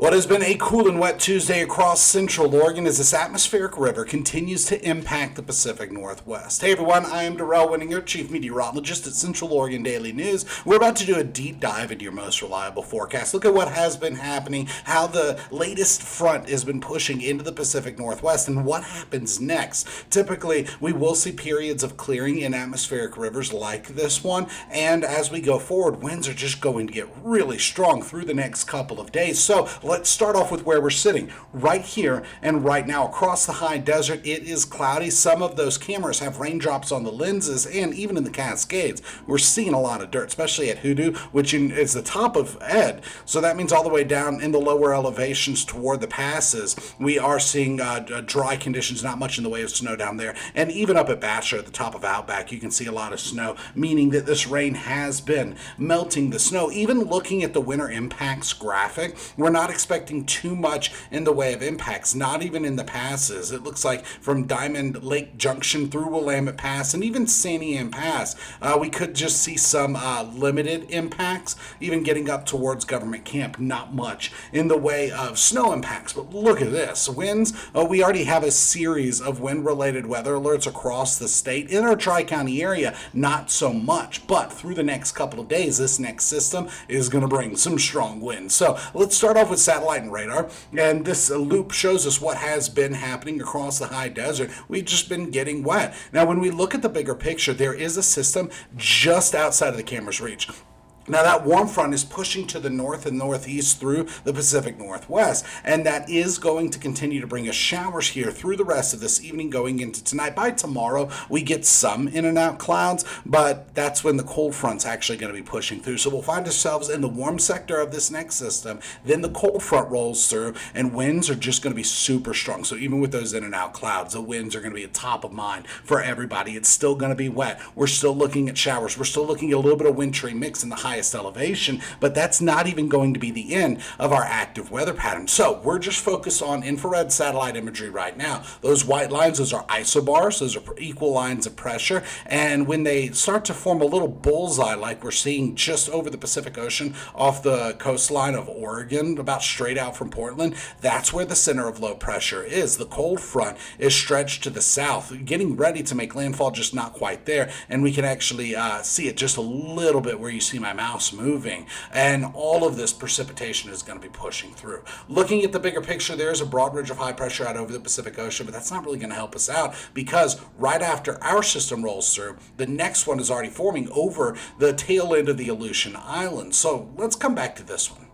What has been a cool and wet Tuesday across central Oregon as this atmospheric river continues to impact the Pacific Northwest. Hey everyone, I am Darrell Winninger, Chief Meteorologist at Central Oregon Daily News. We're about to do a deep dive into your most reliable forecast. Look at what has been happening, how the latest front has been pushing into the Pacific Northwest, and what happens next. Typically, we will see periods of clearing in atmospheric rivers like this one, and as we go forward, winds are just going to get really strong through the next couple of days. So let's start off with where we're sitting. Right here and right now across the high desert, it is cloudy. Some of those cameras have raindrops on the lenses, and even in the Cascades, we're seeing a lot of dirt, especially at Hoodoo, which is the top of Ed. So that means all the way down in the lower elevations toward the passes, we are seeing dry conditions, not much in the way of snow down there. And even up at Basher at the top of Outback, you can see a lot of snow, meaning that this rain has been melting the snow. Even looking at the winter impacts graphic, we're not expecting too much in the way of impacts, not even in the passes. It looks like from Diamond Lake Junction through Willamette Pass and even Santiam Pass, we could just see some limited impacts, even getting up towards Government Camp, not much in the way of snow impacts. But look at this, winds, we already have a series of wind-related weather alerts across the state. In our Tri-County area, not so much, but through the next couple of days, this next system is going to bring some strong winds. So let's start off with satellite and radar, and this loop shows us what has been happening across the high desert. We've just been getting wet. Now, when we look at the bigger picture, there is a system just outside of the camera's reach. Now, that warm front is pushing to the north and northeast through the Pacific Northwest, and that is going to continue to bring us showers here through the rest of this evening going into tonight. By tomorrow, we get some in and out clouds, but that's when the cold front's actually going to be pushing through. So we'll find ourselves in the warm sector of this next system, then the cold front rolls through, and winds are just going to be super strong. So even with those in and out clouds, the winds are going to be at top of mind for everybody. It's still going to be wet. We're still looking at showers. We're still looking at a little bit of wintry mix in the highest elevation, but that's not even going to be the end of our active weather pattern. So we're just focused on infrared satellite imagery right now. Those white lines, those are isobars, those are equal lines of pressure, and when they start to form a little bullseye like we're seeing just over the Pacific Ocean off the coastline of Oregon, about straight out from Portland, that's where the center of low pressure is. The cold front is stretched to the south, getting ready to make landfall, just not quite there, and we can actually see it just a little bit where you see my mouse moving, and all of this precipitation is going to be pushing through. Looking at the bigger picture, there's a broad ridge of high pressure out over the Pacific Ocean, but that's not really going to help us out because right after our system rolls through, the next one is already forming over the tail end of the Aleutian Islands. So let's come back to this one.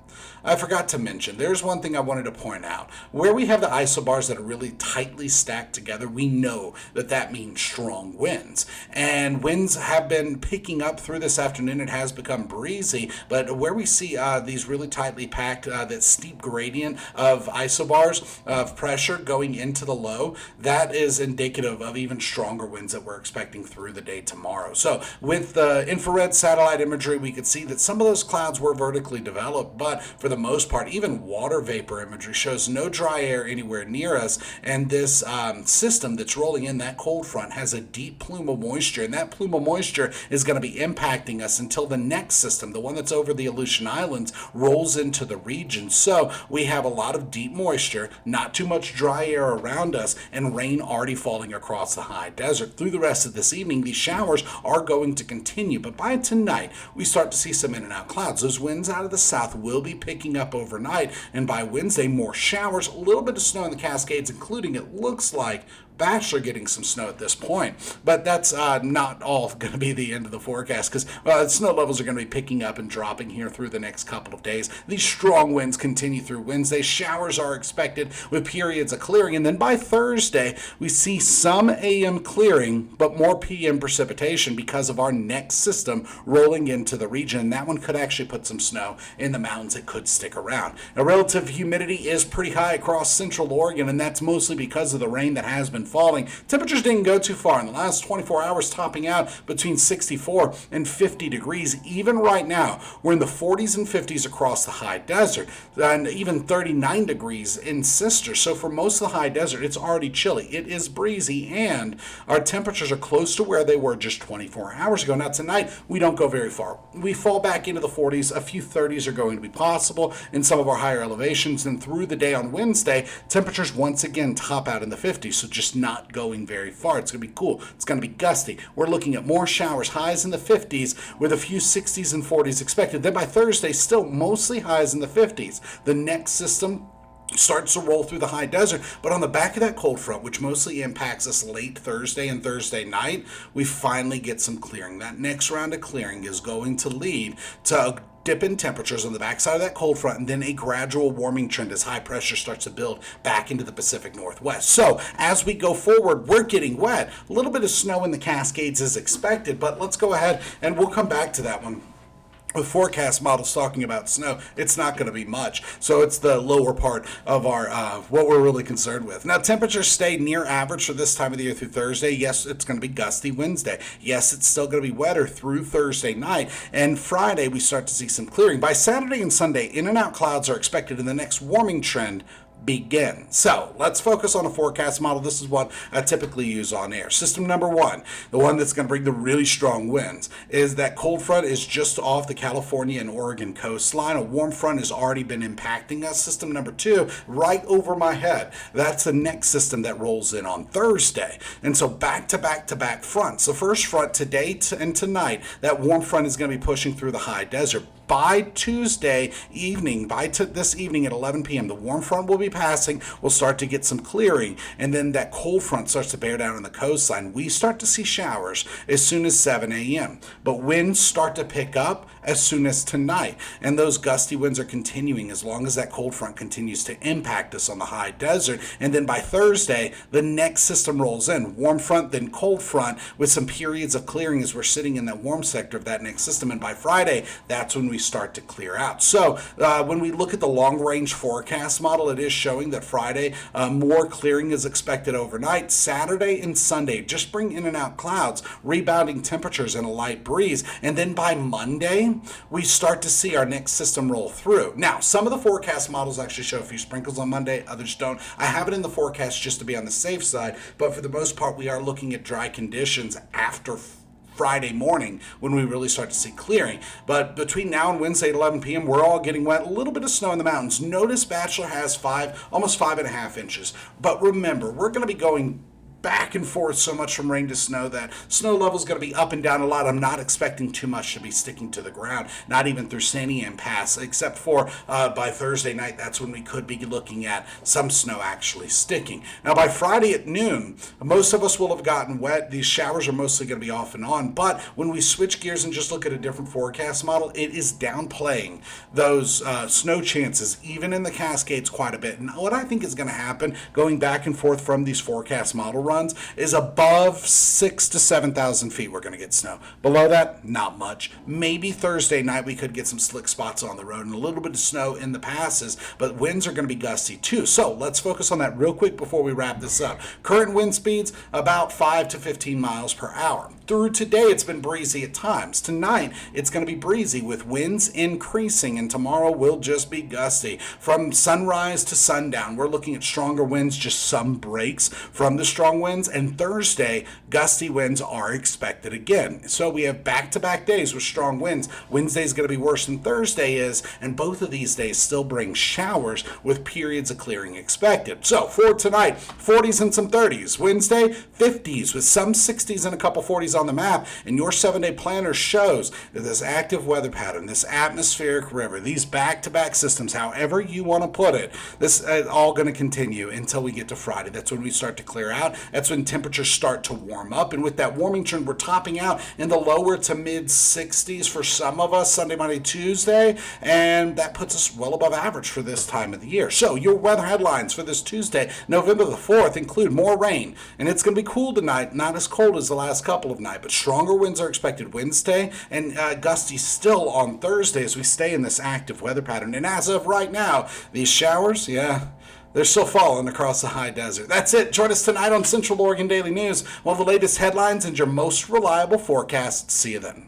I forgot to mention, there's one thing I wanted to point out. Where we have the isobars that are really tightly stacked together, we know that that means strong winds. And winds have been picking up through this afternoon. It has become breezy, but where we see these really tightly packed, that steep gradient of isobars of pressure going into the low, that is indicative of even stronger winds that we're expecting through the day tomorrow. So with the infrared satellite imagery, we could see that some of those clouds were vertically developed, but for the most part, even water vapor imagery shows no dry air anywhere near us, and this system that's rolling in, that cold front, has a deep plume of moisture, and that plume of moisture is going to be impacting us until the next system, the one that's over the Aleutian Islands, rolls into the region. So we have a lot of deep moisture, not too much dry air around us, and rain already falling across the high desert. Through the rest of this evening, these showers are going to continue, but by tonight, we start to see some in and out clouds. Those winds out of the south will be picking up overnight, and by Wednesday, more showers, a little bit of snow in the Cascades, including, it looks like, Bachelor getting some snow at this point. But that's not all going to be the end of the forecast because snow levels are going to be picking up and dropping here through the next couple of days. These strong winds continue through Wednesday. Showers are expected with periods of clearing. And then by Thursday, we see some AM clearing, but more PM precipitation because of our next system rolling into the region. And that one could actually put some snow in the mountains. It could stick around. Now, relative humidity is pretty high across central Oregon, and that's mostly because of the rain that has been falling. Temperatures didn't go too far in the last 24 hours, topping out between 64 and 50 degrees. Even right now, we're in the 40s and 50s across the high desert, and even 39 degrees in Sister. So for most of the high desert, it's already chilly. It is breezy, and our temperatures are close to where they were just 24 hours ago. Now tonight, we don't go very far. We fall back into the 40s. A few 30s are going to be possible in some of our higher elevations, and through the day on Wednesday, temperatures once again top out in the 50s, so just not going very far. It's going to be cool. It's going to be gusty. We're looking at more showers, highs in the 50s with a few 60s and 40s expected. Then by Thursday, still mostly highs in the 50s. The next system starts to roll through the high desert, but on the back of that cold front, which mostly impacts us late Thursday and Thursday night, we finally get some clearing. That next round of clearing is going to lead to a dip in temperatures on the backside of that cold front, and then a gradual warming trend as high pressure starts to build back into the Pacific Northwest. So as we go forward, we're getting wet. A little bit of snow in the Cascades is expected, but let's go ahead and we'll come back to that one. With forecast models talking about snow, it's not going to be much. So it's the lower part of our what we're really concerned with. Now, temperatures stay near average for this time of the year through Thursday. Yes, it's going to be gusty Wednesday. Yes, it's still going to be wetter through Thursday night. And Friday, we start to see some clearing. By Saturday and Sunday, in and out clouds are expected, and the next warming trend begin. So let's focus on a forecast model. This is what I typically use on air. System number one, the one that's going to bring the really strong winds, is that cold front is just off the California and Oregon coastline. A warm front has already been impacting us. System number two, right over my head. That's the next system that rolls in on Thursday. And so back to back to back fronts. The first front today and tonight, that warm front is going to be pushing through the high desert. By Tuesday evening, this evening at 11 p.m., the warm front will be passing. We'll start to get some clearing, and then that cold front starts to bear down on the coastline. We start to see showers as soon as 7 a.m., but winds start to pick up as soon as tonight, and those gusty winds are continuing as long as that cold front continues to impact us on the high desert. And then by Thursday, the next system rolls in. Warm front, then cold front, with some periods of clearing as we're sitting in that warm sector of that next system. And by Friday, that's when we start to clear out. So when we look at the long range forecast model, it is showing that Friday more clearing is expected overnight. Saturday and Sunday just bring in and out clouds, rebounding temperatures and a light breeze. And then by Monday, we start to see our next system roll through. Now, some of the forecast models actually show a few sprinkles on Monday, others don't. I have it in the forecast just to be on the safe side, but for the most part, we are looking at dry conditions after Friday morning when we really start to see clearing. But between now and Wednesday at 11 p.m., we're all getting wet. A little bit of snow in the mountains. Notice Bachelor has almost 5.5 inches. But remember, we're going to be going back and forth so much from rain to snow that snow level is going to be up and down a lot. I'm not expecting too much to be sticking to the ground, not even through Santiam Pass, except for by Thursday night. That's when we could be looking at some snow actually sticking. Now by Friday at noon, most of us will have gotten wet. These showers are mostly going to be off and on, but when we switch gears and just look at a different forecast model, it is downplaying those snow chances, even in the Cascades, quite a bit. And what I think is going to happen, going back and forth from these forecast model runs, is above 6,000 to 7,000 feet we're going to get snow. Below that, not much. Maybe Thursday night we could get some slick spots on the road and a little bit of snow in the passes, but winds are going to be gusty too. So let's focus on that real quick before we wrap this up. Current wind speeds about 5 to 15 miles per hour. Through today, it's been breezy at times. Tonight, it's going to be breezy with winds increasing, and tomorrow will just be gusty. From sunrise to sundown, we're looking at stronger winds, just some breaks from the strong winds, and Thursday, gusty winds are expected again. So we have back-to-back days with strong winds. Wednesday is going to be worse than Thursday is, and both of these days still bring showers with periods of clearing expected. So for tonight, 40s and some 30s. Wednesday, 50s with some 60s and a couple 40s on the map, and your 7-day planner shows that this active weather pattern, this atmospheric river, these back-to-back systems, however you want to put it, this is all going to continue until we get to Friday. That's when we start to clear out. That's when temperatures start to warm up, and with that warming trend, we're topping out in the lower to mid 60s for some of us Sunday, Monday, Tuesday, and that puts us well above average for this time of the year. So your weather headlines for this Tuesday, November the 4th, include more rain, and it's going to be cool tonight, not as cold as the last couple of nights, but stronger winds are expected Wednesday, and gusty still on Thursday as we stay in this active weather pattern. And as of right now, these showers, They're still falling across the high desert. That's it. Join us tonight on Central Oregon Daily News. We'll have the latest headlines and your most reliable forecast. See you then.